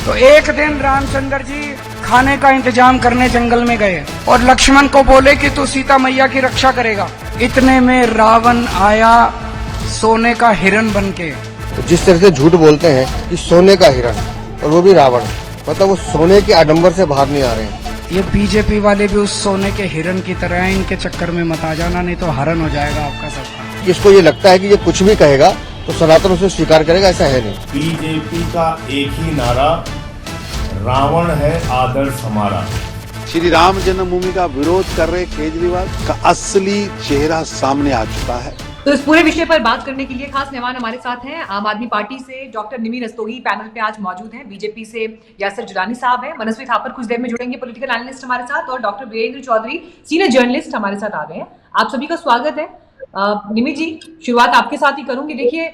तो एक दिन रामचंद्र जी खाने का इंतजाम करने जंगल में गए और लक्ष्मण को बोले कि तू सीता मैया की रक्षा करेगा। इतने में रावण आया सोने का हिरण बनके। जिस तरह से झूठ बोलते हैं कि सोने का हिरण, और वो भी रावण, मतलब वो सोने के आडंबर से बाहर नहीं आ रहे हैं। ये बीजेपी वाले भी उस सोने के हिरण की तरह हैं, इनके चक्कर में मत आ जाना, नहीं तो हरण हो जाएगा आपका सबका। इसको ये लगता है कि ये कुछ भी कहेगा तो सनातन उसे स्वीकार करेगा, ऐसा है नहीं। बीजेपी का एक ही नारा, रावण है आदर्श हमारा। श्री राम जन्मभूमि का विरोध कर रहे केजरीवाल का असली चेहरा सामने आ चुका है। तो इस पूरे विषय पर बात करने के लिए खास मेहमान हमारे साथ हैं। आम आदमी पार्टी से डॉक्टर निमी रस्तोगी पैनल पे आज मौजूद हैं। बीजेपी से यासर जुलानी साहब हैं। मनस्वी थापर कुछ देर में जुड़ेंगे, पॉलिटिकल एनालिस्ट हमारे साथ, और doctor Virendra Chaudhary senior journalist हमारे साथ आ गए हैं। आप सभी का स्वागत है। निमी जी, शुरुआत आपके साथ ही करूंगी। देखिए,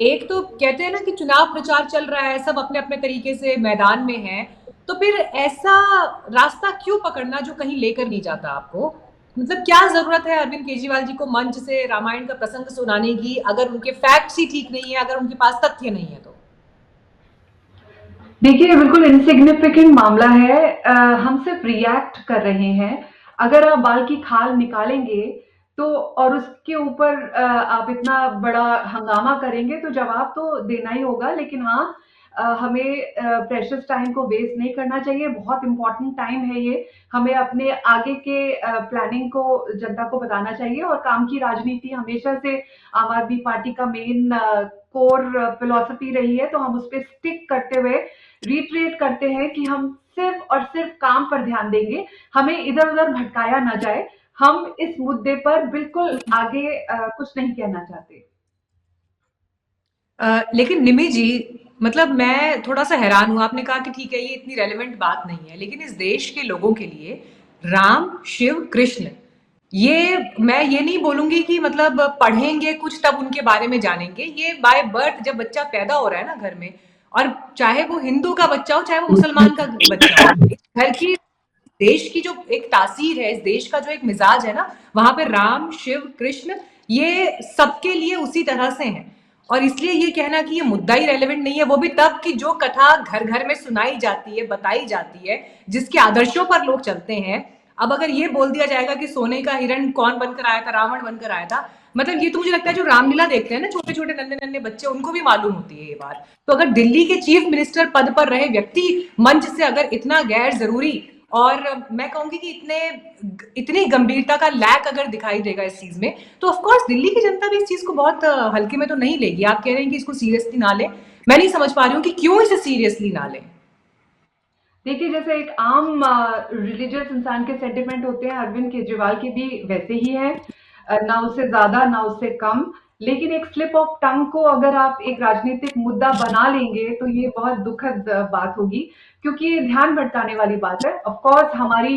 एक तो कहते हैं ना कि चुनाव प्रचार चल रहा है, सब अपने अपने तरीके से मैदान में है, तो फिर ऐसा रास्ता क्यों पकड़ना जो कहीं लेकर नहीं जाता आपको? मतलब क्या जरूरत है अरविंद केजरीवाल जी को मंच से रामायण का प्रसंग सुनाने की, अगर उनके फैक्ट्स ही ठीक नहीं है, अगर उनके पास तथ्य नहीं है तो? देखिए, बिल्कुल इनसिग्निफिकेंट मामला है। हम सिर्फ रिएक्ट कर रहे हैं। अगर आप बाल की खाल निकालेंगे तो और उसके ऊपर आप इतना बड़ा हंगामा करेंगे तो जवाब तो देना ही होगा। लेकिन हाँ, हमें प्रेशियस टाइम को वेस्ट नहीं करना चाहिए। बहुत इंपॉर्टेंट टाइम है ये। हमें अपने आगे के प्लानिंग को जनता को बताना चाहिए, और काम की राजनीति हमेशा से आम आदमी पार्टी का मेन कोर फिलॉसफी रही है। तो हम उस पर स्टिक करते हुए रिट्रेट करते हैं कि हम सिर्फ और सिर्फ काम पर ध्यान देंगे, हमें इधर उधर भटकाया ना जाए। हम इस मुद्दे पर बिल्कुल आगे कुछ नहीं कहना चाहते। लेकिन निमी जी, मतलब मैं थोड़ा सा हैरान हूं। आपने कहा कि ठीक है, ये इतनी रेलेवेंट बात नहीं है, लेकिन इस देश के लोगों के लिए राम, शिव, कृष्ण, ये मैं ये नहीं बोलूंगी कि मतलब पढ़ेंगे कुछ तब उनके बारे में जानेंगे। ये बाय बर्थ जब बच्चा पैदा हो रहा है ना घर में, और चाहे वो हिंदू का बच्चा हो चाहे वो मुसलमान का बच्चा हो, इस घर की, देश की जो एक तासीर है, इस देश का जो एक मिजाज है ना, वहां पे राम, शिव, कृष्ण ये सबके लिए उसी तरह से हैं। और इसलिए ये कहना कि ये मुद्दा ही रेलेवेंट नहीं है, वो भी तब कि जो कथा घर घर में सुनाई जाती है, बताई जाती है, जिसके आदर्शों पर लोग चलते हैं। अब अगर ये बोल दिया जाएगा कि सोने का हिरण कौन बनकर आया था, रावण बनकर आया था, मतलब ये तो मुझे लगता है जो रामलीला देखते हैं ना छोटे छोटे नन्हे नन्हे बच्चे, उनको भी मालूम होती है ये बात। तो अगर दिल्ली के चीफ मिनिस्टर पद पर रहे व्यक्ति मंच से अगर इतना गैर जरूरी, और मैं कहूंगी कि इतनी गंभीरता का लैक अगर दिखाई देगा इस चीज में, तो ऑफ कोर्स दिल्ली की जनता भी इस चीज को बहुत हल्के में तो नहीं लेगी। आप कह रहे हैं कि इसको सीरियसली ना लें, मैं नहीं समझ पा रही हूँ कि क्यों इसे सीरियसली ना लें। देखिए, जैसे एक आम रिलीजियस इंसान के सेंटिमेंट होते हैं, अरविंद केजरीवाल के भी वैसे ही है, ना उससे ज्यादा ना उससे कम। लेकिन एक स्लिप ऑफ टंग को अगर आप एक राजनीतिक मुद्दा बना लेंगे तो ये बहुत दुखद बात होगी, क्योंकि ये ध्यान भटकाने वाली बात है। ऑफ कोर्स हमारी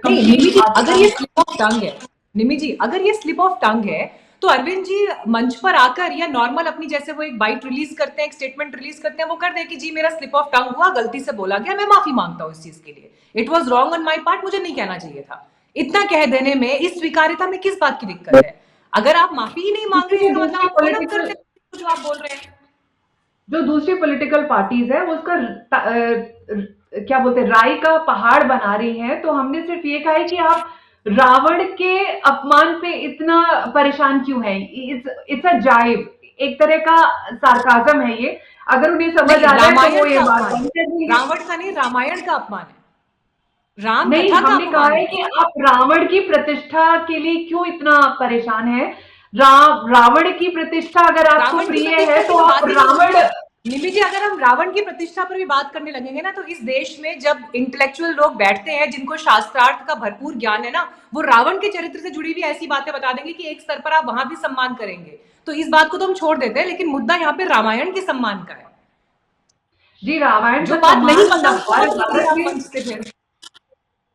निमी जी, अगर ये स्लिप ऑफ टंग है, निमी जी अगर ये स्लिप ऑफ टंग है, तो अरविंद जी मंच पर आकर या नॉर्मल अपनी जैसे वो एक बाइट रिलीज करते हैं, एक स्टेटमेंट रिलीज करते हैं, वो कर दे कि जी मेरा स्लिप ऑफ टंग हुआ, गलती से बोला गया, मैं माफी मांगता हूँ इस चीज के लिए, it was wrong on my part, मुझे नहीं कहना चाहिए था। इतना कह देने में इस स्वीकार्यता में किस बात की दिक्कत है? अगर आप माफी ही नहीं मांग रहे हैं, मतलब आप गलत करते हैं जो आप बोल रहे हैं। जो दूसरी पॉलिटिकल पार्टीज है वो उसका क्या बोलते हैं, राय का पहाड़ बना रही हैं। तो हमने सिर्फ ये कहा है कि आप रावण के अपमान पे इतना परेशान क्यों है। इट्स अ जाइब, एक तरह का सार्काज्म है ये। अगर उन्हें समझ आ जाए तो वो ये बात रावण का नहीं, रामायण का अपमान है। राम नहीं, हमने कहा है कि आप रावण की प्रतिष्ठा के लिए क्यों इतना परेशान है। रावण की प्रतिष्ठा अगर आपको प्रिय है तो आप रावण। निमी जी, अगर हम रावण की प्रतिष्ठा पर भी बात करने लगेंगे ना, तो इस देश में जब इंटेलेक्चुअल लोग बैठते हैं जिनको शास्त्रार्थ का भरपूर ज्ञान है ना, वो रावण के चरित्र से जुड़ी हुई ऐसी बातें बता देंगे कि एक स्तर पर आप वहां भी सम्मान करेंगे। तो इस बात को तो हम छोड़ देते हैं, लेकिन मुद्दा यहाँ पे रामायण के सम्मान का है। जी, रामायण जो बात नहीं पता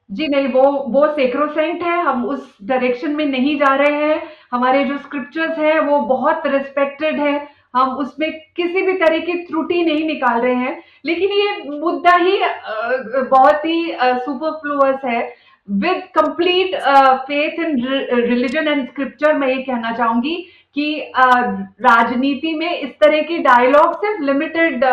जी नहीं, वो सेक्रोसेंट है। हम उस डायरेक्शन में नहीं जा रहे हैं। हमारे जो स्क्रिप्चर्स हैं वो बहुत रिस्पेक्टेड है, हम उसमें किसी भी तरह की त्रुटि नहीं निकाल रहे हैं। लेकिन ये मुद्दा ही बहुत ही सुपरफ्लुअस है। With complete faith in religion and scripture मैं ये कहना चाहूंगी कि राजनीति में इस तरह के डायलॉग सिर्फ लिमिटेड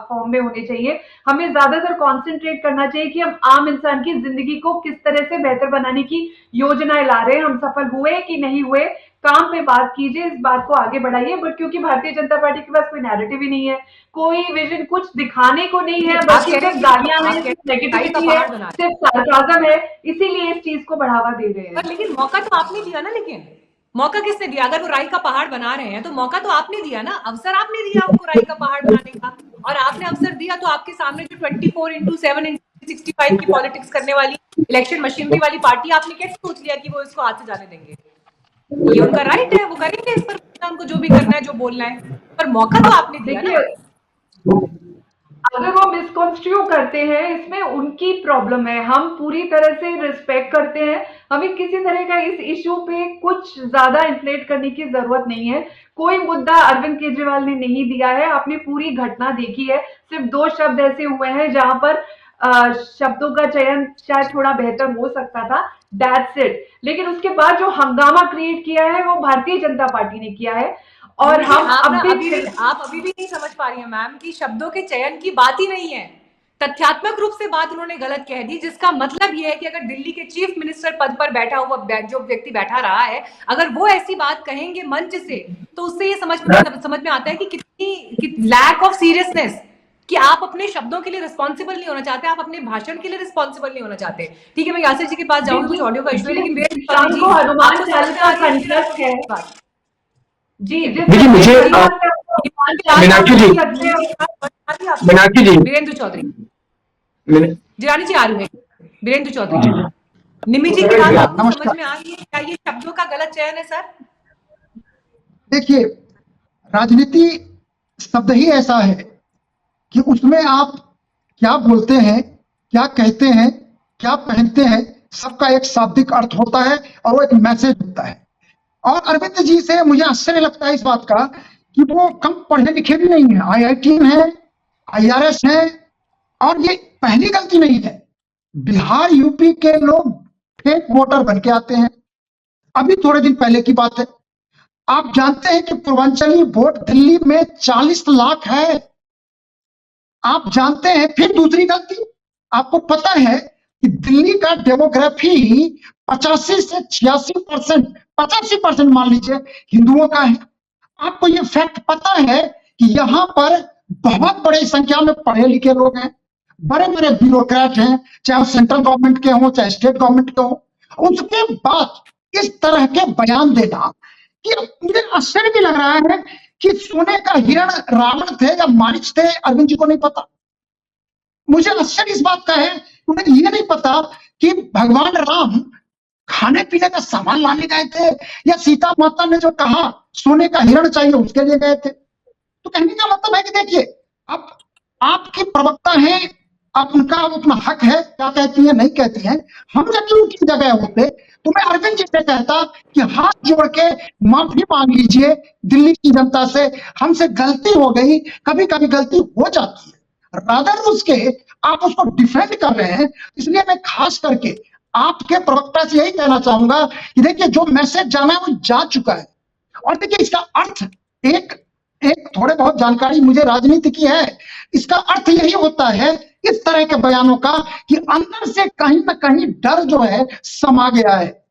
फॉर्म में होने चाहिए। हमें ज्यादातर कंसंट्रेट करना चाहिए कि हम आम इंसान की जिंदगी को किस तरह से बेहतर बनाने की योजनाएं ला रहे हैं, हम सफल हुए कि नहीं हुए, काम पे बात कीजिए, इस बात को आगे बढ़ाइए। बट क्योंकि भारतीय जनता पार्टी के पास कोई नैरेटिव ही नहीं है, कोई विजन, कुछ दिखाने को नहीं है, बस सिर्फ गालियां हैं, सिर्फ नेगेटिविटी है, सिर्फ सार्काज्म है, इसीलिए इस चीज को बढ़ावा दे रहे हैं। लेकिन मौका तो आपने दिया ना, लेकिन मौका किसने दिया? अगर वो राई का पहाड़ बना रहे हैं तो मौका तो आपने दिया ना, अवसर आपने दिया उनको राई का पहाड़ बनाने का। और आपने अवसर दिया तो आपके सामने जो 24/7/65 की पॉलिटिक्स करने वाली इलेक्शन मशीनरी वाली पार्टी, आपने कैसे सोच लिया कि वो इसको हाथ से जाने देंगे? ये उनका राइट है, वो करेंगे इस पर उनको जो भी करना है, जो बोलना है, पर मौका तो आपने दिया ना। अगर वो मिसकंस्ट्रू करते हैं, इसमें उनकी प्रॉब्लम है, हम पूरी तरह से रिस्पेक्ट करते हैं। हमें किसी तरह का इस इश्यू पे कुछ ज्यादा इन्फ्लेट करने की जरूरत नहीं है। कोई मुद्दा अरविंद केजरीवाल ने नहीं दिया है, आपने पूरी घटना देखी है। सिर्फ 2 शब्द ऐसे हुए हैं जहां पर शब्दों का चयन शायद थोड़ा बेहतर हो सकता था, दैट्स इट। लेकिन उसके बाद जो हंगामा क्रिएट किया है वो भारतीय जनता पार्टी ने किया है। और हम आप अभी भी नहीं समझ पा रही हैं मैम कि शब्दों के चयन की बात ही नहीं है, तथ्यात्मक रूप से बात उन्होंने गलत कह दी, जिसका मतलब यह है कि अगर दिल्ली के चीफ मिनिस्टर पद पर बैठा हुआ जो व्यक्ति बैठा रहा है, अगर वो ऐसी बात कहेंगे मंच से, तो उससे ये समझ में आता है कि कितनी लैक ऑफ सीरियसनेस, कि आप अपने शब्दों के लिए रिस्पॉन्सिबल नहीं होना चाहते, आप अपने भाषण के लिए रिस्पॉन्सिबल नहीं होना चाहते। ठीक है, मैं यासिर जी के पास जाऊंगी, कुछ ऑडियो का इशू है, लेकिन जी देखिए मुझे मीनाक्षी जी वीरेंद्र चौधरी जिरानी जी आ रही है, वीरेंद्र चौधरी निमी जी की बात आपको समझ में आ रही है? क्या ये शब्दों का गलत चयन है सर? देखिए, राजनीति शब्द ही ऐसा है कि उसमें आप क्या बोलते हैं, क्या कहते हैं, क्या पहनते हैं, सबका एक शाब्दिक अर्थ होता है और वो एक मैसेज होता है। और अरविंद जी से मुझे आश्चर्य लगता है इस बात का कि वो कम पढ़े लिखे भी नहीं है, IIT है, IRS है, और ये पहली गलती नहीं है। बिहार यूपी के लोग फेक वोटर बन के आते हैं। अभी थोड़े दिन पहले की बात है, आप जानते हैं कि पूर्वांचली वोट दिल्ली में 40 लाख है। आप जानते हैं, फिर दूसरी गलती, आपको पता है कि दिल्ली का डेमोग्राफी 85 से 86% मान लीजिए हिंदुओं का है। आपको ये फैक्ट पता है कि यहाँ पर बहुत बड़ी संख्या में पढ़े लिखे लोग हैं, बड़े बड़े ब्यूरोक्रेट हैं, चाहे सेंट्रल गवर्नमेंट के हों चाहे स्टेट गवर्नमेंट के हों। उसके बाद इस तरह के बयान देना कि मुझे आश्चर्य भी लग रहा है कि सोने का हिरण रावण थे या मारिच थे, अरविंद जी को नहीं पता। मुझे आश्चर्य इस बात का है, उन्हें ये नहीं पता कि भगवान राम खाने पीने का सामान लाने गए थे या सीता माता ने जो कहा सोने का हिरण चाहिए उसके लिए गए थे। तो कहने का मतलब है कि देखिए, आप आपकी प्रवक्ता हैं, आप उनका अपना हक है, क्या कहती है नहीं कहती है। हम जब उनकी जगह होते तो मैं अरविंद जी से कहता कि हाथ जोड़ के माफी मांग लीजिए दिल्ली की जनता से, हमसे गलती हो गई, कभी कभी गलती हो जाती है। रादर उसके आप उसको डिफेंड कर रहे हैं, इसलिए मैं खास करके आपके प्रवक्ता से यही कहना चाहूंगा कि देखिए जो मैसेज जाना है वो जा चुका है। और देखिए इसका अर्थ एक थोड़े बहुत जानकारी मुझे राजनीति की है, इसका अर्थ यही होता है इस तरह के बयानों का कि अंदर से कहीं ना कहीं डर जो है समा गया है।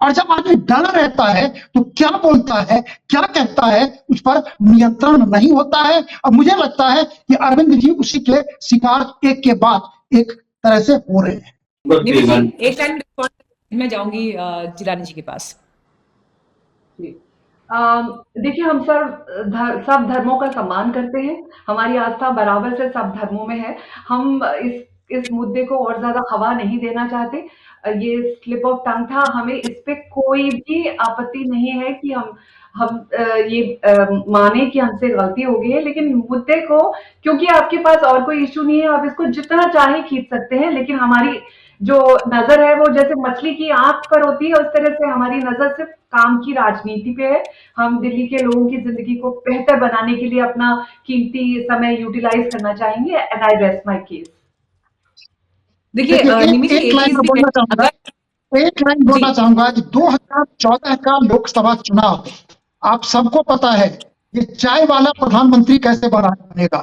और जब आदमी डर रहता है तो क्या बोलता है, क्या कहता है, उस पर नियंत्रण नहीं होता है। और मुझे लगता है कि अरविंद जी उसी के शिकार एक के बाद एक तरह से हो रहे हैं। एक लाइन मैं जाऊंगी जिलानी जी के पास। देखिए, हम सब धर्मों का सम्मान करते हैं, हमारी आस्था बराबर से सब धर्मों में है। हम इस मुद्दे को और ज्यादा हवा नहीं देना चाहते। ये स्लिप ऑफ टंग था, हमें इस पे कोई भी आपत्ति नहीं है कि हम ये माने कि हमसे गलती हो गई है। लेकिन मुद्दे को, क्योंकि आपके पास और कोई इश्यू नहीं है, आप इसको जितना चाहे खींच सकते हैं, लेकिन हमारी जो नजर है वो जैसे मछली की आंख पर होती है, उस तरह से हमारी नजर सिर्फ काम की राजनीति पे है। हम दिल्ली के लोगों की जिंदगी को बेहतर बनाने के लिए अपना कीमती समय यूटिलाइज करना चाहेंगे। And I rest my case. देखिए एक लाइन बोलना चाहूंगा कि 2014 का लोकसभा चुनाव आप सबको पता है ये चाय वाला प्रधानमंत्री कैसे बनेगा।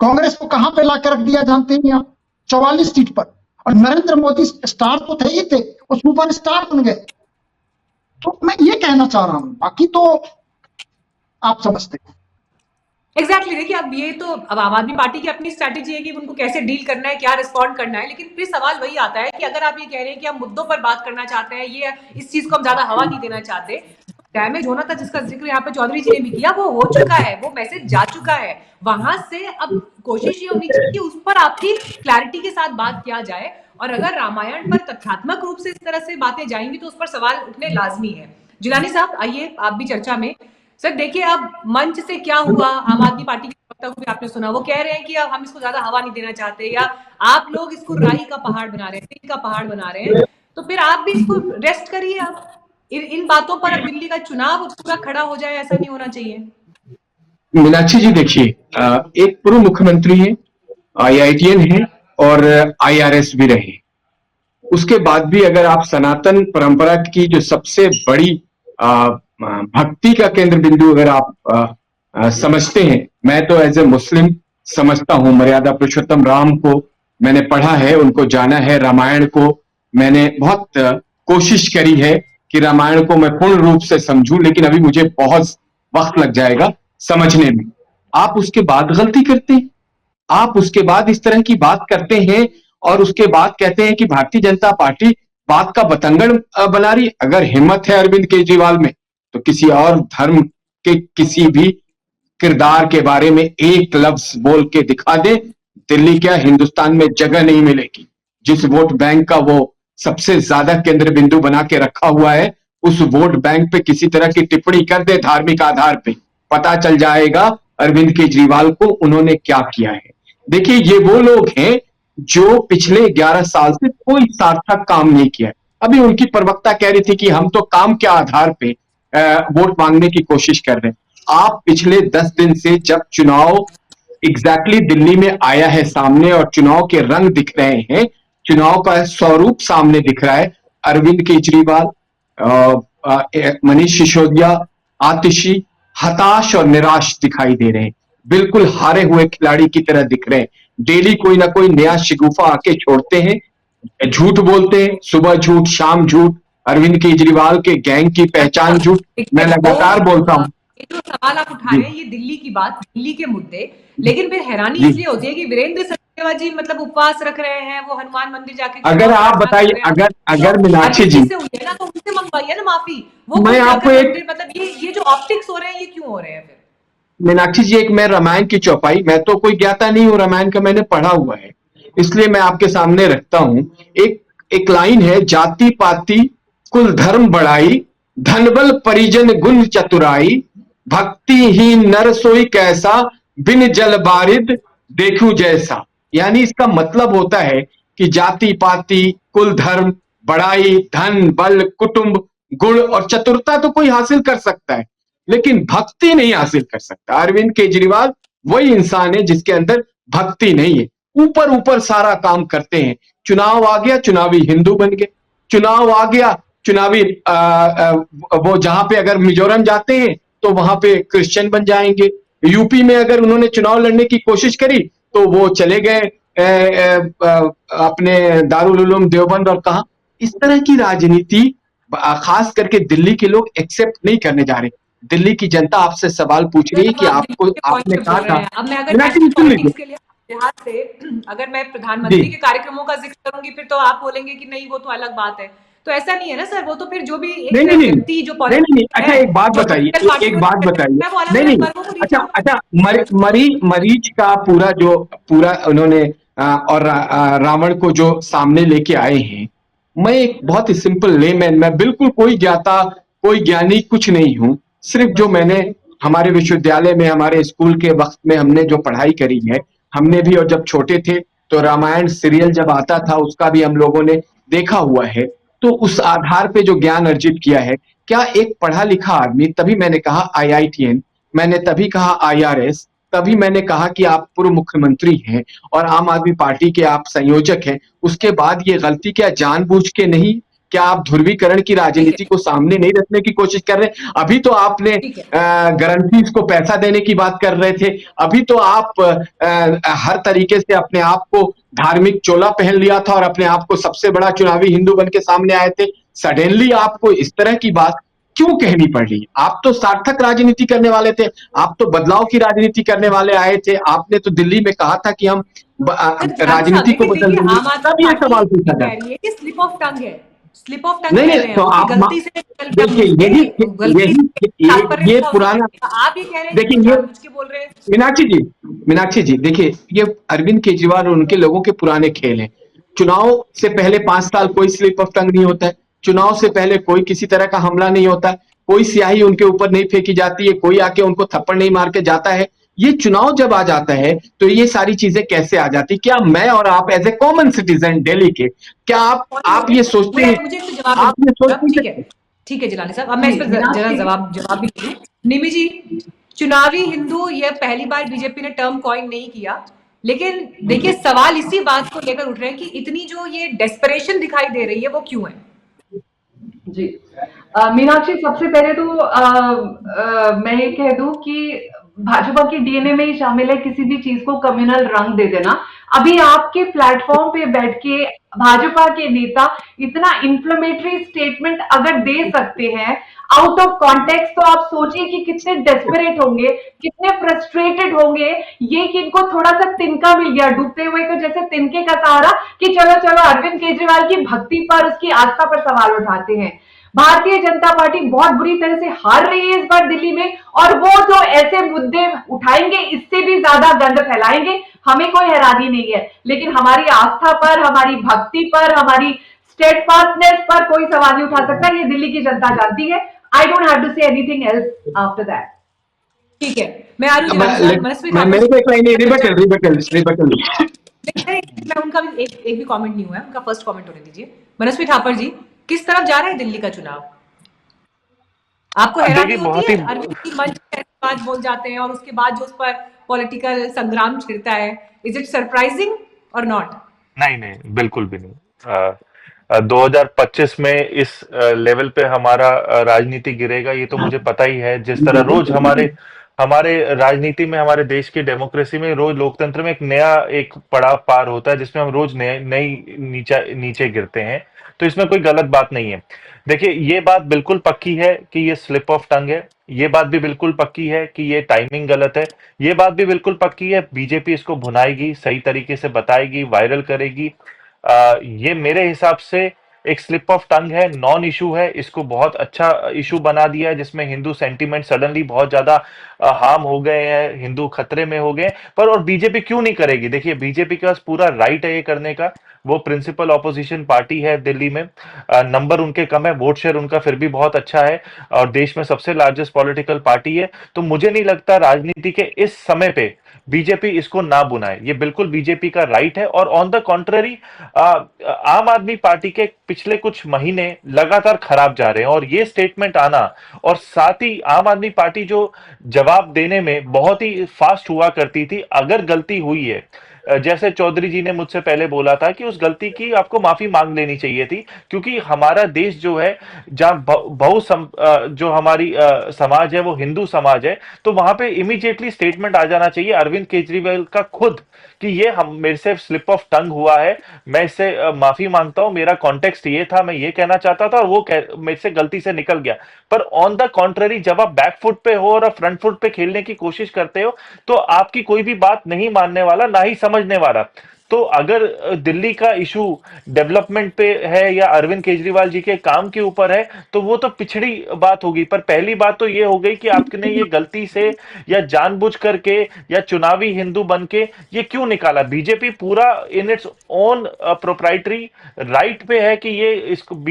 कांग्रेस को कहां पे लाकर रख दिया जानते हैं आप? 44 सीट पर। और नरेंद्र मोदी स्टार तो थे ही थे, वो सुपर स्टार बन गए। तो मैं ये कहना चाह रहा हूं, बाकी तो आप समझते हैं। एग्जैक्टली देखिए, अब ये तो अब आम आदमी पार्टी की अपनी स्ट्रैटेजी है कि उनको कैसे डील करना है, क्या रिस्पॉन्ड करना है। लेकिन फिर सवाल वही आता है कि अगर आप ये कह रहे हैं कि हम मुद्दों पर बात करना चाहते हैं, ये इस चीज को हम ज्यादा हवा नहीं देना चाहते, डैमेज होना था जिसका जिक्र यहाँ पे चौधरी जी ने भी किया, वो हो चुका है, वो मैसेज जा चुका है। वहां से अब कोशिश ये होनी चाहिए कि उस पर आपकी क्लैरिटी के साथ बात किया जाए। और अगर रामायण पर तथ्यात्मक रूप से इस तरह से बातें जाएंगी तो उस पर सवाल उठने लाजमी है। जिलानी साहब आइए आप भी चर्चा में। सर देखिए, अब मंच से क्या हुआ, आम आदमी पार्टी के प्रवक्ता को भी आपने सुना, वो कह रहे हैं कि अब हम इसको ज्यादा हवा नहीं देना चाहते, या आप लोग इसको राई का पहाड़ बना रहे हैं, तिल का पहाड़ बना रहे हैं, तो फिर आप भी इसको रेस्ट करिए। आप इन बातों पर अब दिल्ली का चुनाव पूरा खड़ा हो जाए, ऐसा नहीं होना चाहिए। मीनाक्षी जी देखिए, एक पूर्व मुख्यमंत्री है, IITN है और IRS भी रहे। उसके बाद भी अगर आप सनातन परंपरा की जो सबसे बड़ी भक्ति का केंद्र बिंदु अगर आप समझते हैं, मैं तो एज ए मुस्लिम समझता हूं, मर्यादा पुरुषोत्तम राम को मैंने पढ़ा है, उनको जाना है, रामायण को मैंने बहुत कोशिश करी है कि रामायण को मैं पूर्ण रूप से समझूं, लेकिन अभी मुझे बहुत वक्त लग जाएगा समझने में। आप उसके बाद गलती करते हैं, आप उसके बाद इस तरह की बात करते हैं और उसके बाद कहते हैं कि भारतीय जनता पार्टी बात का बतंगड़ बना रही। अगर हिम्मत है अरविंद केजरीवाल में तो किसी और धर्म के किसी भी किरदार के बारे में एक लफ्ज बोल के दिखा दे, दिल्ली क्या हिंदुस्तान में जगह नहीं मिलेगी। जिस वोट बैंक का वो सबसे ज्यादा केंद्र बिंदु बना के रखा हुआ है, उस वोट बैंक पे किसी तरह की टिप्पणी कर दे धार्मिक आधार पे, पता चल जाएगा अरविंद केजरीवाल को उन्होंने क्या किया है। देखिए, ये वो लोग हैं जो पिछले 11 साल से कोई सार्थक काम नहीं किया है। अभी उनकी प्रवक्ता कह रही थी कि हम तो काम के आधार पे वोट मांगने की कोशिश कर रहे हैं। आप पिछले 10 दिन से जब चुनाव एग्जैक्टली दिल्ली में आया है सामने और चुनाव के रंग दिख रहे हैं, चुनाव का स्वरूप सामने दिख रहा है, अरविंद केजरीवाल, मनीष सिसोदिया, आतिशी हताश और निराश दिखाई दे रहे हैं, बिल्कुल हारे हुए खिलाड़ी की तरह दिख रहे हैं। डेली कोई ना कोई नया शिगुफा आके छोड़ते हैं, झूठ बोलते हैं, सुबह झूठ शाम झूठ, अरविंद केजरीवाल के गैंग की पहचान झूठ। मैं लगातार बोलता हूं, ये जो सवाल आप उठा रहे हैं, ये दिल्ली की बात, दिल्ली के मुद्दे, लेकिन फिर हैरानी इसलिए होती है कि वीरेंद्र सचदेवा जी मतलब उपवास रख रहे हैं, वो हनुमान मंदिर जाके, अगर आप बताइए, अगर मीनाक्षी जी से हुई है ना, तो उनसे मंगवाइए ना माफी। वो मैं आपको एक मतलब ये जो ऑप्टिक्स हो रहे हैं, ये क्यों हो रहे हैं फिर? मीनाक्षी जी, एक मैं रामायण की चौपाई, मैं तो कोई ज्ञाता नहीं हूं रामायण का, मैंने पढ़ा हुआ है इसलिए मैं आपके सामने रखता हूं। एक लाइन है, जाति पाति कुल धर्म बढ़ाई, धनबल परिजन गुण चतुराई, भक्तिहीन नर सोई कैसा, बिन जल बारिद देखूं जैसा। यानी इसका मतलब होता है कि जाति पाति कुल धर्म बढ़ाई, धन बल कुटुंब गुण और चतुरता तो कोई हासिल कर सकता है, लेकिन भक्ति नहीं हासिल कर सकता। अरविंद केजरीवाल वही इंसान है जिसके अंदर भक्ति नहीं है, ऊपर ऊपर सारा काम करते हैं। चुनाव आ गया, चुनावी हिंदू बन गए, चुनाव आ गया, चुनावी वो जहां पे अगर मिजोरम जाते हैं तो वहां पे क्रिश्चियन बन जाएंगे। यूपी में अगर उन्होंने चुनाव लड़ने की कोशिश करी तो वो चले गए अपने दारुल उलूम देवबंद और कहा। इस तरह की राजनीति खास करके दिल्ली के लोग एक्सेप्ट नहीं करने जा रहे। दिल्ली की जनता आपसे सवाल पूछ रही है कि आपको, आपने कहा था, अब मैं अगर के लिए लिहाज से अगर मैं प्रधानमंत्री के कार्यक्रमों का जिक्र करूंगी फिर तो आप बोलेंगे कि नहीं वो तो अलग बात है। तो ऐसा नहीं है ना सर, वो तो फिर जो भी नहीं, अच्छा एक बात बताइए, नहीं, अच्छा मरीच का पूरा उन्होंने और रावण को जो सामने लेके आए हैं, मैं एक बहुत ही सिंपल लेमैन, मैं बिल्कुल कोई ज्ञाता कोई ज्ञानी कुछ नहीं हूं, सिर्फ जो मैंने हमारे विश्वविद्यालय में हमारे स्कूल के वक्त में हमने जो पढ़ाई करी है, हमने भी, और जब छोटे थे तो रामायण सीरियल जब आता था उसका भी हम लोगों ने देखा हुआ है, तो उस आधार पे जो ज्ञान अर्जित किया है। क्या एक पढ़ा लिखा आदमी, तभी मैंने कहा IITN, मैंने तभी कहा IRS, तभी मैंने कहा कि आप पूर्व मुख्यमंत्री हैं और आम आदमी पार्टी के आप संयोजक हैं, उसके बाद ये गलती क्या जानबूझ के नहीं क्या आप ध्रुवीकरण की राजनीति को सामने नहीं रखने की कोशिश कर रहे? अभी तो आपने ठीक है। गारंटीज को पैसा देने की बात कर रहे थे, अभी तो आप हर तरीके से अपने आप को धार्मिक चोला पहन लिया था और अपने आप को सबसे बड़ा चुनावी हिंदू बन के सामने आए थे। सडनली आपको इस तरह की बात क्यों कहनी पड़ी? आप तो सार्थक राजनीति करने वाले थे, आप तो बदलाव की राजनीति करने वाले आए थे। आपने तो दिल्ली में कहा था कि हम राजनीति को बदल देंगे, आम आदमी तब ये पार्टी सवाल पूछा कह था। रही है कि स्लिप ऑफ टंग है, स्लिप ऑफ टंग नहीं कह नहीं, रहे हैं तो वो कि आप गलती से देखिए यही तात्पर्य ये क्या हो पुराना, सकता है? आप ये कह रहे हैं कि देखिए वो ये जानबूझ के बोल रहे हैं। मीनाक्षी जी देखिए, ये अरविंद केजरीवाल और उनके लोगों के पुराने खेल हैं। चुनाव से पहले 5 साल कोई स्लिप ऑफ टंग नहीं होता है, चुनाव से पहले कोई किसी तरह का हमला नहीं होता, कोई स्याही उनके ऊपर नहीं फेंकी जाती है, कोई आके उनको थप्पड़ नहीं मार के जाता है। ये चुनाव जब आ जाता है तो ये सारी चीजें कैसे आ जाती? क्या मैं और आप as a common citizen Delhi के, क्या आप ये सोचते हैं? मुझे इसका जवाब आप ये सोचते ठीक हैं? है, ठीक है जिलानी साहब, अब मैं इस पर जरा मीनाक्षी जवाब भी दूं। निमी जी, चुनावी हिंदू ये पहली बार बीजेपी ने टर्म कॉइन नहीं किया, लेकिन देखिए सवाल इसी बात को लेकर उठ रहे हैं कि इतनी जो ये डेस्परेशन दिखाई दे रही है वो क्यों है? जी मीनाक्षी, सबसे पहले तो मैं ये कह दूं कि भाजपा की डीएनए में ही शामिल है किसी भी चीज को कम्युनल रंग दे देना। अभी आपके प्लेटफॉर्म पे बैठ के भाजपा के नेता इतना इंफ्लेमेटरी स्टेटमेंट अगर दे सकते हैं आउट ऑफ कॉन्टेक्स्ट, तो आप सोचिए कि कितने डेस्परेट होंगे, कितने फ्रस्ट्रेटेड होंगे। ये कि इनको थोड़ा सा तिनका मिल गया, डूबते हुए को जैसे तिनके का सहारा, कि चलो चलो अरविंद केजरीवाल की भक्ति पर, उसकी आस्था पर सवाल उठाते हैं। भारतीय जनता पार्टी बहुत बुरी तरह से हार रही है इस बार दिल्ली में, और वो जो ऐसे मुद्दे उठाएंगे इससे भी ज्यादा गंद फैलाएंगे, हमें कोई हैरानी नहीं है। लेकिन हमारी आस्था पर, हमारी भक्ति पर, हमारी स्टेडफास्टनेस पर कोई सवाल नहीं उठा सकता, ये दिल्ली की जनता जानती है। I don't have to say anything else after that. ठीक है, मैं आ रही हूँ मनस्वी ठाकुर। मेरे को एक लाइन रिबटल मैं उनका भी एक भी कमेंट नहीं हुआ है, उनका फर्स्ट कमेंट होने दीजिए। मनस्वी ठाकुर जी, किस तरफ जा रहा है दिल्ली का चुनाव? आपको हैरानी होती है अरविंद की मंच पे ऐसी बात बोल जाते हैं और उसके बाद जो उस पर पॉलिटिकल संग्राम छिड़ता है? इज इट सरप्राइजिंग और नॉट? नहीं नहीं, बिल्कुल भी नहीं। 2025 में इस लेवल पे हमारा राजनीति गिरेगा ये तो मुझे पता ही है। जिस तरह रोज हमारे हमारे राजनीति में, हमारे देश की डेमोक्रेसी में, रोज लोकतंत्र में एक पड़ाव पार होता है जिसमें हम रोज नई नीचे गिरते हैं, तो इसमें कोई गलत बात नहीं है। देखिए, ये बात बिल्कुल पक्की है कि ये स्लिप ऑफ टंग है, ये बात भी बिल्कुल पक्की है कि ये टाइमिंग गलत है, ये बात भी बिल्कुल पक्की है बीजेपी इसको भुनाएगी, सही तरीके से बताएगी, वायरल करेगी। ये मेरे हिसाब से एक स्लिप ऑफ टंग है, नॉन इशू है, इसको बहुत अच्छा इशू बना दिया है जिसमें हिंदू सेंटीमेंट सडनली बहुत ज्यादा हार्म हो गए हैं, हिंदू खतरे में हो गए। पर और बीजेपी क्यों नहीं करेगी? देखिए, बीजेपी के पास पूरा राइट है ये करने का, वो प्रिंसिपल ऑपोजिशन पार्टी है दिल्ली में, नंबर उनके कम है, वोट शेयर उनका फिर भी बहुत अच्छा है और देश में सबसे लार्जेस्ट पॉलिटिकल पार्टी है। तो मुझे नहीं लगता राजनीति के इस समय पे बीजेपी इसको ना बुनाए, ये बिल्कुल बीजेपी का राइट है। और ऑन द कॉन्ट्ररी, आम आदमी पार्टी के पिछले कुछ महीने लगातार खराब जा रहे हैं और ये स्टेटमेंट आना, और साथ ही आम आदमी पार्टी जो जवाब देने में बहुत ही फास्ट हुआ करती थी, अगर गलती हुई है, जैसे चौधरी जी ने मुझसे पहले बोला था कि उस गलती की आपको माफी मांग लेनी चाहिए थी, क्योंकि हमारा देश जो है, जहां जो हमारी समाज है वो हिंदू समाज है, तो वहां पे इमीडिएटली स्टेटमेंट आ जाना चाहिए अरविंद केजरीवाल का खुद कि ये मेरे से स्लिप ऑफ टंग हुआ है, मैं इससे माफी मांगता हूं, मेरा कॉन्टेक्स्ट ये था, मैं ये कहना चाहता था और वो मेरे से गलती से निकल गया। पर ऑन द कॉन्ट्ररी, जब आप बैक फुट पे हो और फ्रंट फुट पे खेलने की कोशिश करते हो, तो आपकी कोई भी बात नहीं मानने वाला, ना ही समझने वाला। तो अगर दिल्ली का इशू डेवलपमेंट पे है या अरविंद केजरीवाल जी के काम के ऊपर है, तो वो तो पिछड़ी बात होगी। पर पहली बात तो ये हो गई कि आपने ये गलती से या जानबूझ करके या चुनावी हिंदू बन के ये क्यों निकाला? बीजेपी पूरा in its own proprietary right पे है कि ये इसको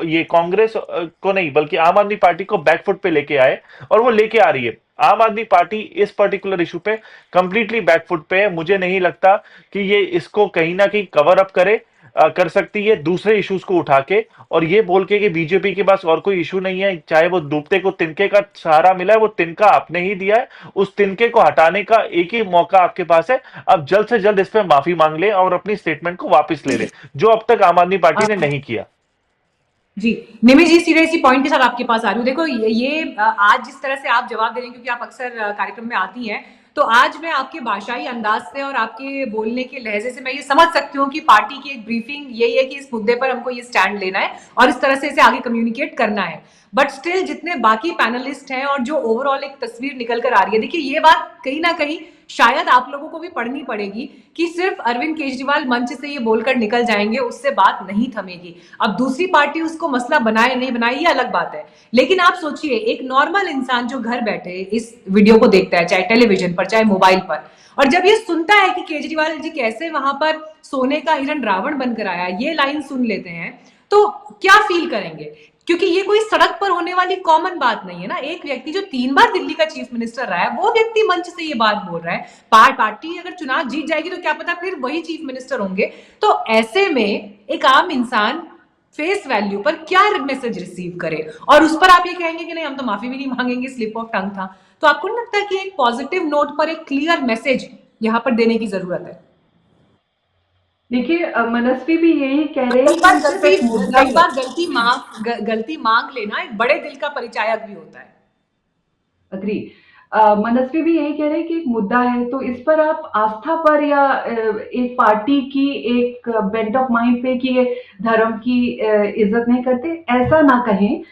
ये कांग्रेस को नहीं बल्कि आम आदमी पार्टी को बैकफुट पे लेके आए, और वो लेके आ रही है। आम आदमी पार्टी इस पर्टिकुलर इशू पे कंप्लीटली बैकफुट पे है। मुझे नहीं लगता कि ये इसको कहीं ना कहीं कवर अप कर सकती है दूसरे इश्यूज को उठा के, और ये बोल के कि बीजेपी के पास और कोई इशू नहीं है, चाहे वो डूबते को तिनके का सहारा मिला है, वो तिनका आपने ही दिया है, उस तिनके को हटाने का एक ही मौका आपके पास है। अब जल्द से जल्द इस पे माफी मांग ले और अपनी स्टेटमेंट को वापस ले ले, जो अब तक आम आदमी पार्टी ने नहीं किया। जी, निमि जी सीधे इसी पॉइंट के साथ आपके पास आ रही हूँ। देखो आज जिस तरह से आप जवाब दे रही हैं, क्योंकि आप अक्सर कार्यक्रम में आती हैं, तो आज मैं आपके भाषाई अंदाज से और आपके बोलने के लहजे से मैं ये समझ सकती हूँ कि पार्टी की एक ब्रीफिंग यही है कि इस मुद्दे पर हमको ये स्टैंड लेना है और इस तरह से इसे आगे कम्युनिकेट करना है। बट स्टिल जितने बाकी पैनलिस्ट हैं और जो ओवरऑल एक तस्वीर निकल कर आ रही है, देखिए ये बात कहीं ना कहीं शायद आप लोगों को भी पढ़नी पड़ेगी कि सिर्फ अरविंद केजरीवाल मंच से ये बोलकर निकल जाएंगे, उससे बात नहीं थमेगी। अब दूसरी पार्टी उसको मसला बनाए नहीं बनाए ये अलग बात है, लेकिन आप सोचिए एक नॉर्मल इंसान जो घर बैठे इस वीडियो को देखता है, चाहे टेलीविजन पर चाहे मोबाइल पर, और जब ये सुनता है कि केजरीवाल जी कैसे वहां पर सोने का हिरण रावण बनकर आया, ये लाइन सुन लेते हैं, तो क्या फील करेंगे? क्योंकि ये कोई सड़क पर होने वाली कॉमन बात नहीं है ना। एक व्यक्ति जो 3 बार दिल्ली का चीफ मिनिस्टर रहा है, वो व्यक्ति मंच से ये बात बोल रहा है। पार्टी अगर चुनाव जीत जाएगी तो क्या पता फिर वही चीफ मिनिस्टर होंगे। तो ऐसे में एक आम इंसान फेस वैल्यू पर क्या मैसेज रिसीव करे, और उस पर आप ये कहेंगे कि नहीं हम तो माफी भी नहीं मांगेंगे, स्लिप ऑफ टंग था। तो आपको नहीं लगता कि एक पॉजिटिव नोट पर एक क्लियर मैसेज यहाँ पर देने की जरूरत है? देखिए मनस्वी भी यही कह रहे हैं कई बार कि सिर्फ एक मुद्दा कई बार गलती मांग लेना एक बड़े दिल का परिचायक भी होता है। अग्री। मनस्वी भी यही कह रहे हैं कि एक मुद्दा है, तो इस पर आप आस्था पर या एक पार्टी की एक बेंट ऑफ माइंड पे कि ये धर्म की इज्जत नहीं करते, ऐसा ना कहें।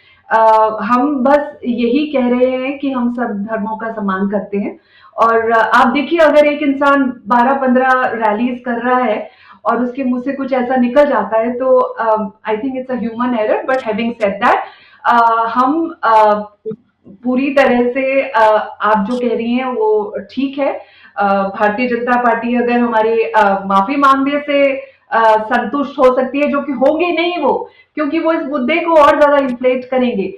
हम बस यही कह रहे हैं कि हम सब धर्मों का सम्मान करते हैं। और आप देखिए अगर एक इंसान 12-15 रैलीज कर रहा है और उसके मुंह से कुछ ऐसा निकल जाता है, तो I think it's a human error. But having said that, हम पूरी तरह से आप जो कह रही हैं वो ठीक है। भारतीय जनता पार्टी अगर हमारे माफी मांगने से संतुष्ट हो सकती है, जो कि होंगे नहीं वो, क्योंकि वो इस मुद्दे को और ज्यादा इन्फ्लेट करेंगे,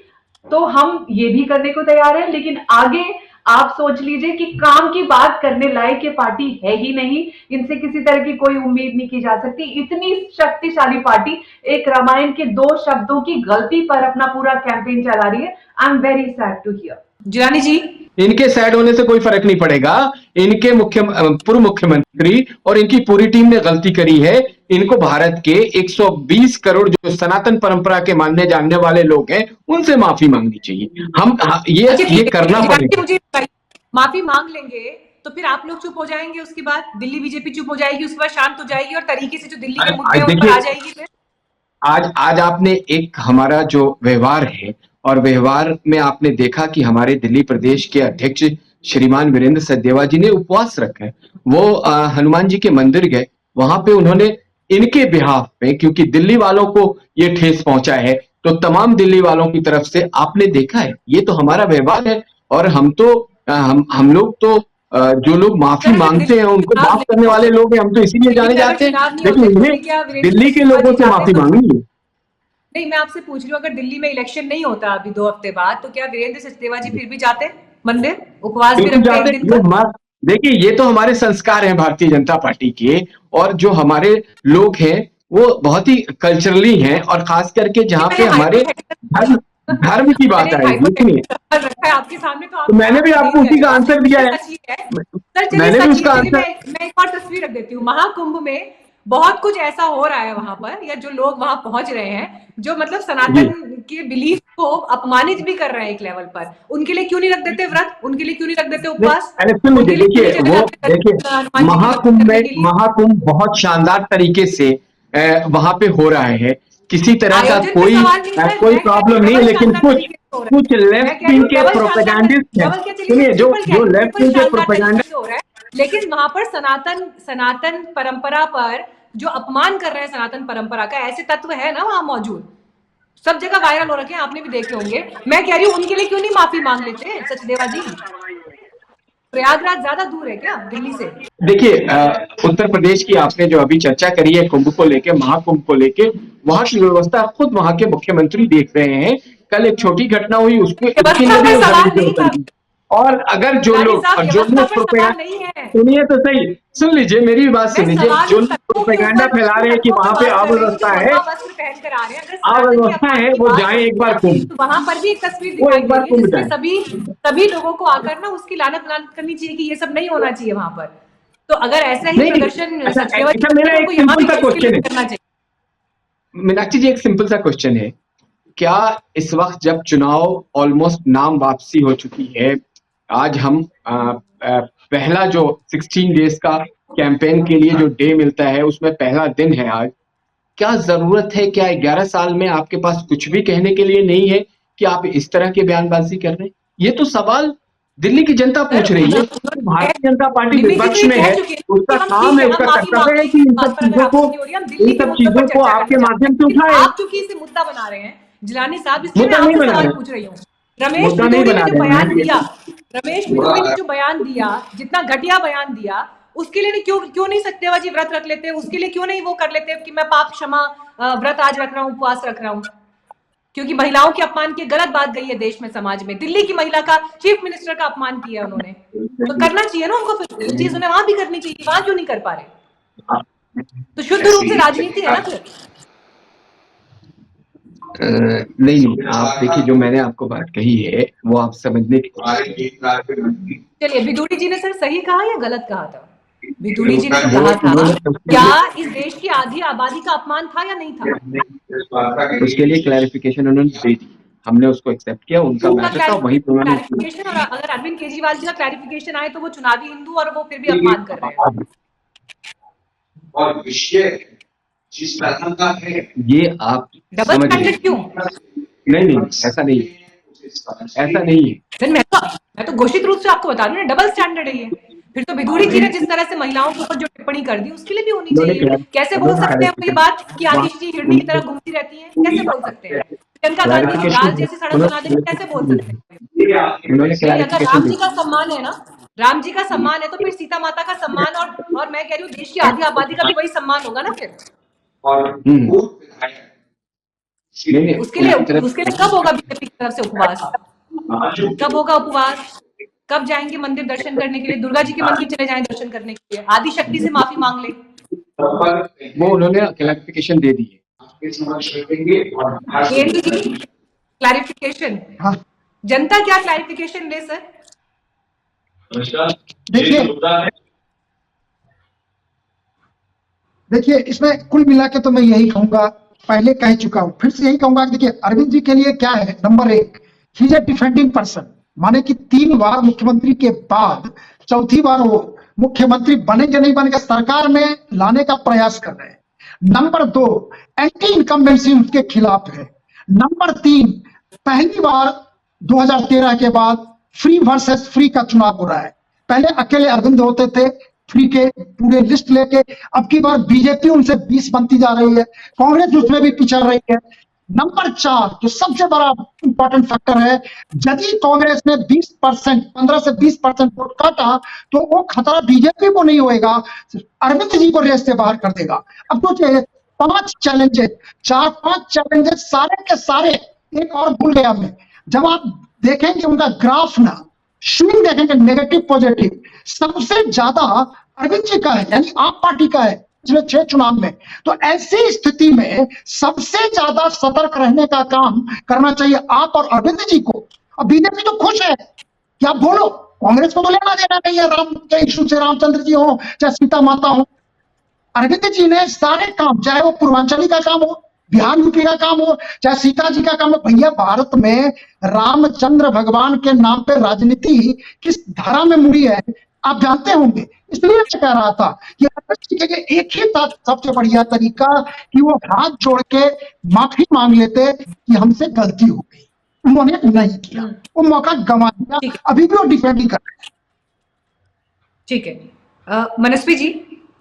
तो हम ये भी करने को तैयार हैं। लेकिन आगे आप सोच लीजिए कि काम की बात करने लायक ये पार्टी है ही नहीं, इनसे किसी तरह की कोई उम्मीद नहीं की जा सकती। इतनी शक्तिशाली पार्टी एक रामायण के 2 शब्दों की गलती पर अपना पूरा कैंपेन चला रही है। I am very sad to hear. Jilani ji, इनके सैड होने से कोई फर्क नहीं पड़ेगा। इनके पूर्व मुख्यमंत्री और इनकी पूरी टीम ने गलती करी है। इनको भारत के 120 करोड़ जो सनातन परंपरा के मानने जानने वाले लोग हैं उनसे माफी मांगनी चाहिए। ये करना पड़ेगा। मुझे माफी मांग लेंगे तो फिर आप लोग चुप हो जाएंगे, उसके बाद दिल्ली बीजेपी चुप हो जाएगी, उसके बाद शांत हो जाएगी और तरीके से जो दिल्ली के मुद्दे हैं उन पर आ जाएगी। फिर आज आपने एक हमारा जो व्यवहार है और व्यवहार में आपने देखा कि हमारे दिल्ली प्रदेश के अध्यक्ष श्रीमान वीरेंद्र सचदेवा जी ने उपवास रखा है। वो हनुमान जी के मंदिर गए, वहां पे उन्होंने इनके बिहाफ में, क्योंकि दिल्ली वालों को ये ठेस पहुंचा है, तो तमाम दिल्ली वालों की तरफ से आपने देखा है। ये तो हमारा व्यवहार है। और हम लोग तो जो लोग माफी मांगते हैं उनको माफ करने वाले लोग हैं, हम तो इसीलिए जाने जाते हैं। लेकिन इन्हें दिल्ली के लोगों से माफी मांगनी है। नहीं, मैं आपसे पूछ रही हूँ अगर दिल्ली में इलेक्शन नहीं होता अभी 2 हफ्ते बाद, तो क्या वीरेंद्र सचदेवा जी फिर भी जाते मंदिर, उपवास भी रखते हैं एक दिन पर? देखिए ये तो हमारे संस्कार हैं भारतीय जनता पार्टी के, और जो हमारे लोग हैं वो बहुत ही कल्चरली हैं, और खास करके जहाँ पे हमारे धर्म की बात आएगी आपके सामने, तो मैंने भी आपको उसी का आंसर दिया है। मैंने भी उसका आंसर। मैं एक और तस्वीर रख देती हूँ। महाकुंभ में बहुत कुछ ऐसा हो रहा है वहां पर, या जो लोग वहां पहुंच रहे हैं जो मतलब सनातन के बिलीफ को अपमानित भी कर रहे हैं एक लेवल पर, उनके लिए क्यों नहीं रख देते व्रत, उनके लिए क्यों नहीं रख देते उपवास? देखिए महाकुंभ बहुत शानदार तरीके से वहां पे हो रहा है। किसी तरह का कोई प्रॉब्लम नहीं है, लेकिन कुछ लेफ्ट विंग के प्रोपेगेंडिस्ट हैं, सुनिए, जो लेफ्ट विंग के प्रोपेगेंडा, लेकिन वहां पर सनातन परंपरा पर जो अपमान कर रहे हैं सनातन परंपरा का, ऐसे तत्व है ना वहां मौजूद, सब जगह वायरल हो रखे हैं, आपने भी देखे होंगे। मैं कह रही हूँ उनके लिए क्यों नहीं माफी मांग लेते सचदेवा जी? प्रयागराज ज्यादा दूर है क्या दिल्ली से? देखिए उत्तर प्रदेश की आपने जो अभी चर्चा करी है कुंभ को लेके, महाकुंभ को लेके, वहां की व्यवस्था खुद वहां के मुख्यमंत्री देख रहे हैं। कल एक छोटी घटना हुई, उसको और अगर जो लोग सुनिए तो सही, सुन लीजिए मेरी भी बात सुन लीजिए, जो लोग प्रोपेगेंडा फैला रहे हैं कि वहां पे अव्यवस्था है, अव्यवस्था है, वो जाए एक बार कुंभ, वहां पर भी एक तस्वीर दिखाई गई है, सभी लोगों को आकर ना उसकी लानत करनी चाहिए कि ये सब नहीं होना चाहिए वहां पर। तो अगर ऐसा ही प्रदर्शन, मेरा एक सिंपल सा क्वेश्चन है मीनाक्षी जी, एक सिंपल सा क्वेश्चन है क्या इस वक्त जब चुनाव ऑलमोस्ट नाम वापसी हो चुकी है, आज हम पहला जो 16 डेज का कैंपेन के लिए जो डे मिलता है उसमें पहला दिन है आज, क्या जरूरत है, क्या 11 साल में आपके पास कुछ भी कहने के लिए नहीं है कि आप इस तरह की बयानबाजी कर रहे हैं? ये तो सवाल दिल्ली की जनता पूछ रही है। भारतीय जनता पार्टी विपक्ष में है, उसका काम है, उसका कर्तव्य है कि इन सब चीजों को आपके माध्यम से उठाए। आप चूंकि इसे मुद्दा बना रहे हैं जिलानी साहब, इसलिए मैं मुद्दा नहीं आपसे बना सवाल रहे। पूछ रही हूँ। रमेश मुद्दा नहीं बिदूरी बना ने जो रहे बयान हैं। दिया, रमेश बिदूरी ने जो बयान दिया, जितना घटिया बयान दिया, उसके लिए क्यों नहीं सत्यवाजी व्रत रख लेते? उसके लिए क्यों नहीं वो कर लेते कि मैं पाप क्षमा व्रत आज रख रहा हूँ, उपवास रख रहा हूँ? क्योंकि महिलाओं के अपमान की गलत बात गई है देश में, समाज में। दिल्ली की महिला का, चीफ मिनिस्टर का अपमान किया उन्होंने, तो करना चाहिए ना उनको, फिर ये चीज उन्हें वहां भी करनी चाहिए, वहां क्यों नहीं कर पा रहे? तो शुद्ध रूप से राजनीति है ना फिर। नहीं, आप देखिए, जो मैंने आपको बात कही है वो आप समझने की चलिए, विदुरी जी ने सर सही कहा या गलत कहा था? विदुरी जी ने जो कहा था, क्या इस देश की आधी आबादी का अपमान था या नहीं था? उसके लिए क्लैरिफिकेशन उन्होंने दे दी, हमने उसको एक्सेप्ट किया, उनका मैटर था, वही क्लैरिफिकेशन। और अगर अरविंद केजरीवाल जी का क्लैरिफिकेशन आए तो वो चुनावी हिंदू और वो फिर भी अपमान कर रहे हैं। और विषय जिस तरह का है, ये आप डबल स्टैंडर्ड क्यों? नहीं, ऐसा नहीं, ऐसा नहीं है। फिर मैं तो घोषित रूप से आपको बता रही हूँ ना, डबल स्टैंडर्ड है ये। फिर तो विदुरी जी ने जिस तरह से महिलाओं के ऊपर जो टिप्पणी कर दी, उसके लिए भी होनी चाहिए। कैसे बोल सकते हैं ये बात कि आदिश जी हिरणी की तरह घूमती रहती हैं? कैसे बोल सकते हैं? प्रियंका गांधी लाल जैसी सड़क बना देंगे, कैसे बोल सकते हैं? अगर राम जी का सम्मान है ना, राम जी का सम्मान है, तो फिर सीता माता का सम्मान और मैं कह रही हूँ देश की आधी आबादी का भी वही सम्मान होगा ना फिर। उसके लिए कब होगा बीजेपी की तरफ से उपवास? कब होगा उपवास? कब जाएंगे मंदिर दर्शन करने के लिए? दुर्गा जी के मंदिर चले जाएं दर्शन करने के लिए, आदि शक्ति से माफी मांग ले। वो उन्होंने क्लैरिफिकेशन दे दी है। क्लैरिफिकेशन, जनता क्या क्लैरिफिकेशन ले सर? देखिए इसमें कुल मिला के तो मैं यही कहूंगा, पहले कह चुका हूं, फिर से यही कहूंगा कि देखिए अरविंद जी के लिए क्या है, नंबर एक, he is a defending person, माने कि 3 बार मुख्यमंत्री के बाद चौथी बार वो मुख्यमंत्री बनेंगे नहीं बनेंगे, सरकार में लाने का प्रयास कर रहे हैं। नंबर 2, एंटी इनकम्बेंसी उसके खिलाफ है। नंबर 3, पहली बार 2013 के बाद फ्री वर्सेस फ्री का चुनाव हो रहा है। पहले अकेले अरविंद होते थे फ्री के पूरे लिस्ट लेके, अब की बार बीजेपी उनसे 20 बनती जा रही है, कांग्रेस उसमें भी पिछड़ रही है। नंबर 4 जो सबसे बड़ा इंपॉर्टेंट फैक्टर है, यदि कांग्रेस ने 20%, 15 से 20% वोट काटा तो वो खतरा बीजेपी को नहीं होएगा, अरविंद जी को रेस से बाहर कर देगा। अब सोचिए 5 चैलेंजेस, 4-5 चैलेंजेस सारे के सारे, एक और भूल गया मैं, जब आप देखेंगे उनका ग्राफ ना, स्विंग देखेंगे नेगेटिव पॉजिटिव, सबसे ज्यादा अरविंद जी का है, यानी आप पार्टी का है पिछले 6 चुनाव में। तो ऐसी स्थिति में सबसे ज्यादा सतर्क रहने का काम करना चाहिए आप और अरविंद जी को। और बीजेपी तो खुश है कि आप बोलो, कांग्रेस को तो लेना देना नहीं है राम के इशू से, रामचंद्र जी हो चाहे सीता माता हो। अरविंद जी ने सारे काम, चाहे वो पूर्वांचली का काम हो, बिहार यूपी का काम हो, चाहे सीता जी का काम हो, भैया भारत में रामचंद्र भगवान के नाम पे राजनीति किस धारा में मुड़ी है आप जानते होंगे। इसलिए मैं कह रहा था कि एक ही था सबसे बढ़िया तरीका कि वो हाथ जोड़ के माफी मांग लेते कि हमसे गलती हो गई, उन्होंने नहीं किया, वो मौका गंवा दिया, अभी भी वो डिफेंड कर रहे हैं। ठीक है मनस्वी जी,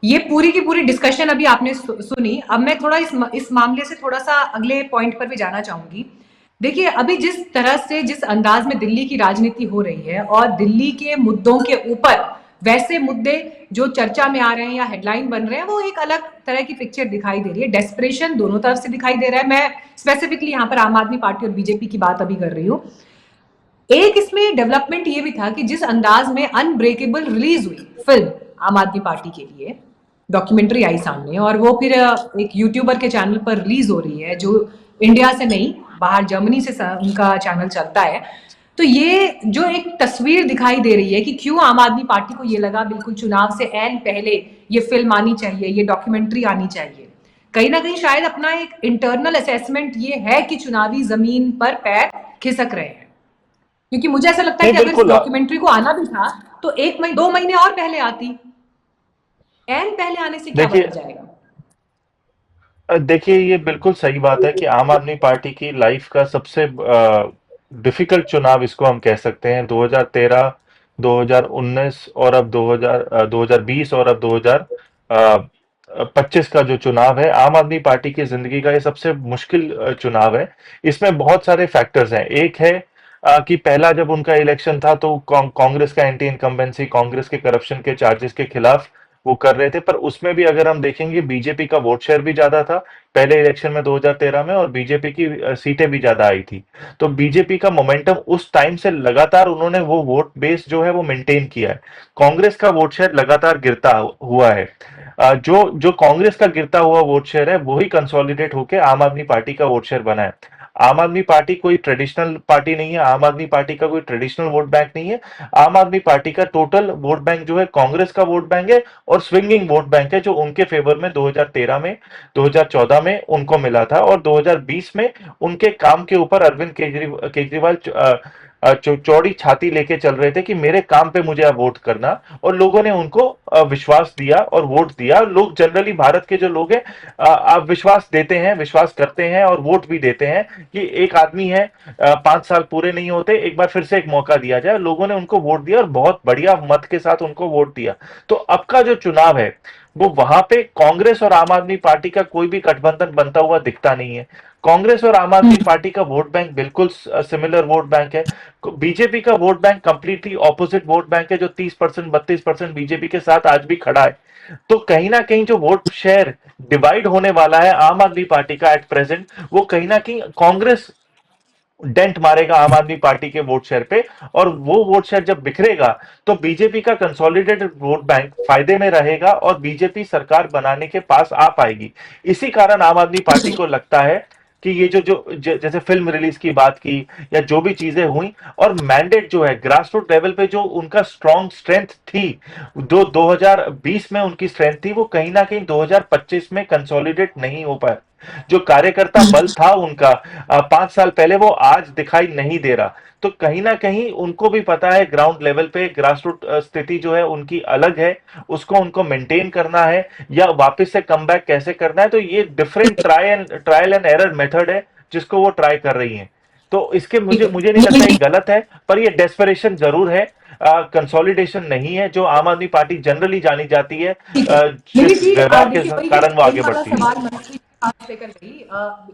ये पूरी की पूरी डिस्कशन अभी आपने सुनी। अब मैं थोड़ा इस मामले से थोड़ा सा अगले पॉइंट पर भी जाना चाहूंगी। देखिए, अभी जिस तरह से, जिस अंदाज में दिल्ली की राजनीति हो रही है और दिल्ली के मुद्दों के ऊपर वैसे मुद्दे जो चर्चा में आ रहे हैं या हेडलाइन बन रहे हैं, वो एक अलग तरह की पिक्चर दिखाई दे रही है। डेस्परेशन दोनों तरफ से दिखाई दे रहा है। मैं स्पेसिफिकली यहाँ पर आम आदमी पार्टी और बीजेपी की बात अभी कर रही हूँ। एक इसमें डेवलपमेंट ये भी था कि जिस अंदाज में अनब्रेकेबल रिलीज हुई फिल्म आम आदमी पार्टी के लिए, डॉक्यूमेंट्री आई सामने, और वो फिर एक यूट्यूबर के चैनल पर रिलीज हो रही है जो इंडिया से नहीं, बाहर जर्मनी से उनका चैनल चलता है। तो ये जो एक तस्वीर दिखाई दे रही है कि क्यों आम आदमी पार्टी को ये लगा बिल्कुल चुनाव से ऐन पहले ये फिल्म आनी चाहिए, ये डॉक्यूमेंट्री आनी चाहिए। कहीं ना कहीं शायद अपना एक इंटरनल असेसमेंट ये है कि चुनावी जमीन पर पैर खिसक रहे हैं, क्योंकि मुझे ऐसा लगता है कि अगर इस डॉक्यूमेंट्री को आना भी था तो 2 महीने और पहले आती, एन पहले आने से क्या बदल जाएगा? देखिए, ये बिल्कुल सही बात है कि आम आदमी पार्टी की लाइफ का सबसे डिफिकल्ट चुनाव इसको हम कह सकते हैं। 2013, 2019 और अब 2020 और अब 2025 का जो चुनाव है, आम आदमी पार्टी की जिंदगी का ये सबसे मुश्किल चुनाव है। इसमें बहुत सारे फैक्टर्स हैं। एक है कि पहला जब उनका इलेक्शन था तो कांग्रेस का एंटी इनकम्बेंसी, कांग्रेस के करप्शन के चार्जेस के खिलाफ वो कर रहे थे, पर उसमें भी अगर हम देखेंगे बीजेपी का वोट शेयर भी ज्यादा था पहले इलेक्शन में 2013 में, और बीजेपी की सीटें भी ज्यादा आई थी। तो बीजेपी का मोमेंटम उस टाइम से लगातार उन्होंने वो वोट बेस जो है वो मेंटेन किया है। कांग्रेस का वोट शेयर लगातार गिरता हुआ है। जो जो कांग्रेस का गिरता हुआ वोट शेयर है वही कंसोलिडेट होकर आम आदमी पार्टी का वोट शेयर बना है। आम आदमी पार्टी कोई ट्रेडिशनल पार्टी नहीं है, आम आदमी पार्टी का कोई ट्रेडिशनल वोट बैंक नहीं है। आम आदमी पार्टी का टोटल वोट बैंक जो है कांग्रेस का वोट बैंक है और स्विंगिंग वोट बैंक है, जो उनके फेवर में 2013 में, 2014 में उनको मिला था, और 2020 में उनके काम के ऊपर अरविंद केजरीवाल चौड़ी छाती लेके चल रहे थे कि मेरे काम पे मुझे अब वोट करना, और लोगों ने उनको विश्वास दिया और वोट दिया। लोग जनरली, भारत के जो लोग हैं, आप विश्वास देते हैं, विश्वास करते हैं और वोट भी देते हैं कि एक आदमी है, 5 साल पूरे नहीं होते, एक बार फिर से एक मौका दिया जाए। लोगों ने उनको वोट दिया और बहुत बढ़िया मत के साथ उनको वोट दिया। तो अब का जो चुनाव है वो वहां पे कांग्रेस और आम आदमी पार्टी का कोई भी गठबंधन बनता हुआ दिखता नहीं है। कांग्रेस और आम आदमी पार्टी का वोट बैंक बिल्कुल सिमिलर वोट बैंक है। बीजेपी का vote bank completely opposite vote bank है, जो 30%, 32% बीजेपी के साथ आज भी खड़ा है। तो कहीं ना कहीं जो वोट शेयर डिवाइड होने वाला है आम आदमी पार्टी का एट प्रेजेंट, वो कहीं ना कहीं कांग्रेस डेंट मारेगा आम आदमी पार्टी के वोट शेयर पे, और वो वोट शेयर जब बिखरेगा तो बीजेपी का कंसोलिडेटेड वोट बैंक फायदे में रहेगा और बीजेपी सरकार बनाने के पास आ पाएगी। इसी कारण आम आदमी पार्टी को लगता है कि ये जैसे फिल्म रिलीज की बात की या जो भी चीजें हुई, और मैंडेट जो है ग्रास रूट लेवल पे जो उनका स्ट्रॉन्ग स्ट्रेंथ थी, 2020 में उनकी स्ट्रेंथ थी, वो कहीं ना कहीं 2025 में कंसोलिडेट नहीं हो पाया। जो कार्यकर्ता बल था उनका 5 साल पहले, वो आज दिखाई नहीं दे रहा। तो कहीं ना कहीं उनको भी पता है ग्राउंड लेवल पे ग्रास रूट स्थिति जो है उनकी अलग है, उसको उनको मेंटेन करना है या वापस से कमबैक कैसे करना है। तो ये different trial and error method है जिसको वो ट्राई कर रही हैं। तो इसके मुझे नहीं लगता ये गलत है, पर ये डेस्परेशन जरूर है, कंसोलिडेशन नहीं है, जो आम आदमी पार्टी जनरली जानी जाती है। व्यवहार के कारण वो आगे बढ़ती है। लेकर गई,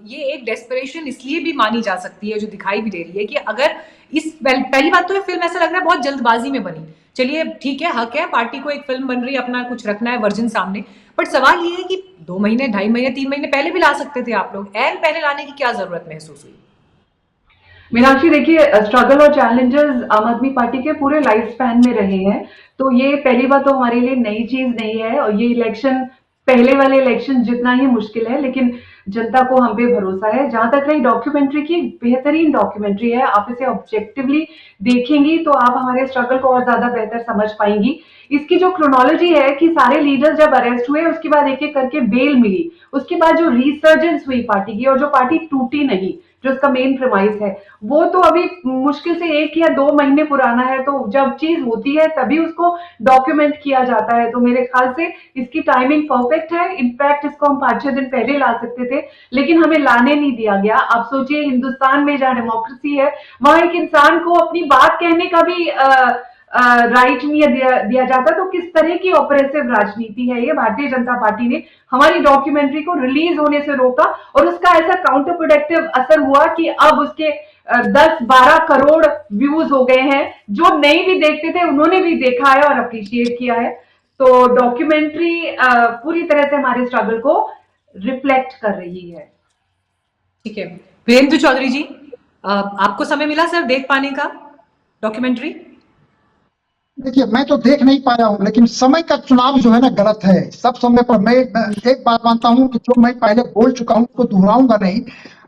ये एक डेस्परेशन इसलिए भी मानी जा सकती है, जो दिखाई भी दे रही है कि अगर पहली बात तो ये फिल्म ऐसा लग रहा है बहुत जल्दबाजी में बनी। चलिए ठीक है, हक है, पार्टी को एक फिल्म बन रही है, अपना कुछ रखना है वर्जन सामने, बट सवाल ये है कि 2 महीने, 2.5 महीने, 3 महीने पहले भी ला सकते थे आप लोग। एन पहले लाने की क्या जरूरत महसूस हुई? मीनाक्षी, देखिए, स्ट्रगल और चैलेंजेस आम आदमी पार्टी के पूरे लाइफ स्पैन में रहे हैं, तो ये पहली बात तो हमारे लिए नई चीज नहीं है, और ये इलेक्शन पहले वाले इलेक्शन जितना ही मुश्किल है, लेकिन जनता को हम पे भरोसा है। जहां तक रही डॉक्यूमेंट्री की, बेहतरीन डॉक्यूमेंट्री है, आप इसे ऑब्जेक्टिवली देखेंगी तो आप हमारे स्ट्रगल को और ज्यादा बेहतर समझ पाएंगी। इसकी जो क्रोनोलॉजी है कि सारे लीडर्स जब अरेस्ट हुए, उसके बाद एक एक करके बेल मिली, उसके बाद जो रिसर्जेंस हुई पार्टी की, और जो पार्टी टूटी नहीं, जो उसका मेन प्रेमाइस है, वो तो अभी मुश्किल से 1 या 2 महीने पुराना है। तो जब चीज होती है तभी उसको डॉक्यूमेंट किया जाता है, तो मेरे ख्याल से इसकी टाइमिंग परफेक्ट है। इनफैक्ट इसको हम 5-6 दिन पहले ला सकते थे, लेकिन हमें लाने नहीं दिया गया। आप सोचिए, हिंदुस्तान में जहां डेमोक्रेसी है, वहां एक इंसान को अपनी बात कहने का भी राइट नहीं दिया जाता। तो किस तरह की ऑपरेसिव राजनीति है ये? भारतीय जनता पार्टी ने हमारी डॉक्यूमेंट्री को रिलीज होने से रोका, और उसका ऐसा काउंटर प्रोडक्टिव असर हुआ कि अब उसके 10-12 करोड़ व्यूज हो गए हैं। जो नहीं भी देखते थे उन्होंने भी देखा है और अप्रिशिएट किया है। तो डॉक्यूमेंट्री पूरी तरह से हमारे स्ट्रगल को रिफ्लेक्ट कर रही है। ठीक है, वीरेंद्र चौधरी जी, आपको समय मिला सर देख पाने का डॉक्यूमेंट्री? देखिए, मैं तो देख नहीं पाया हूं, लेकिन समय का चुनाव जो है ना, गलत है। सब समय पर मैं एक बात मानता हूं कि जो मैं पहले बोल चुका हूं उसको दोहराऊंगा नहीं।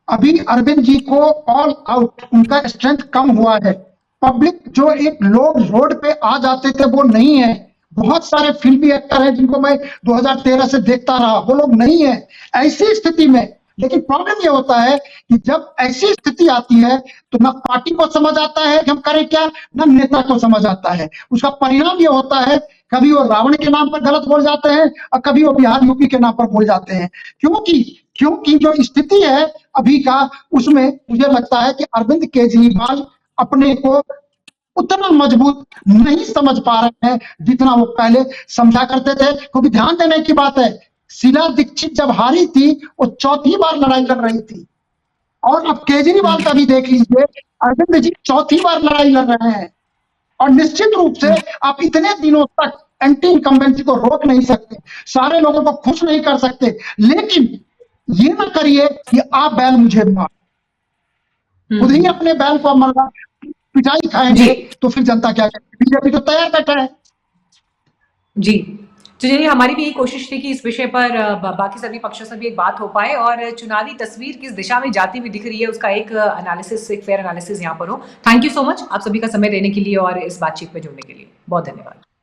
अभी अरविंद जी को ऑल आउट, उनका स्ट्रेंथ कम हुआ है। पब्लिक जो एक लोग रोड पे आ जाते थे वो नहीं है। बहुत सारे फिल्मी एक्टर हैं जिनको मैं 2013 से देखता रहा, वो लोग नहीं है ऐसी स्थिति में। लेकिन प्रॉब्लम ये होता है कि जब ऐसी स्थिति आती है तो ना पार्टी को समझ आता है कि हम करें क्या, ना नेता को समझ आता है। उसका परिणाम ये होता है, कभी वो रावण के नाम पर गलत बोल जाते हैं और कभी वो बिहार यूपी के नाम पर बोल जाते हैं। क्योंकि जो स्थिति है अभी का, उसमें मुझे लगता है कि अरविंद केजरीवाल अपने को उतना मजबूत नहीं समझ पा रहे हैं जितना वो पहले समझा करते थे। क्योंकि ध्यान देने की बात है, शीला दीक्षित जब हारी थी वो चौथी बार लड़ाई लड़ रही थी, और अब केजरीवाल का भी देख लीजिए, अरविंद जी चौथी बार लड़ाई लड़ रहे हैं। और निश्चित रूप से आप इतने दिनों तक एंटी इनकम्बेंसी को रोक नहीं सकते, सारे लोगों को खुश नहीं कर सकते, लेकिन ये ना करिए कि आप बैल मुझे मार, खुद ही अपने बैल को मरना पिटाई खाएंगे तो फिर जनता क्या करेगी? बीजेपी तो तैयार बैठा है। जी, तो चलिए, हमारी भी यही कोशिश थी कि इस विषय पर बाकी सभी पक्षों से भी एक बात हो पाए और चुनावी तस्वीर किस दिशा में जाती हुई दिख रही है उसका एक एनालिसिस, एक फेयर एनालिसिस यहाँ पर हो। थैंक यू सो मच आप सभी का समय देने के लिए और इस बातचीत में जुड़ने के लिए। बहुत धन्यवाद।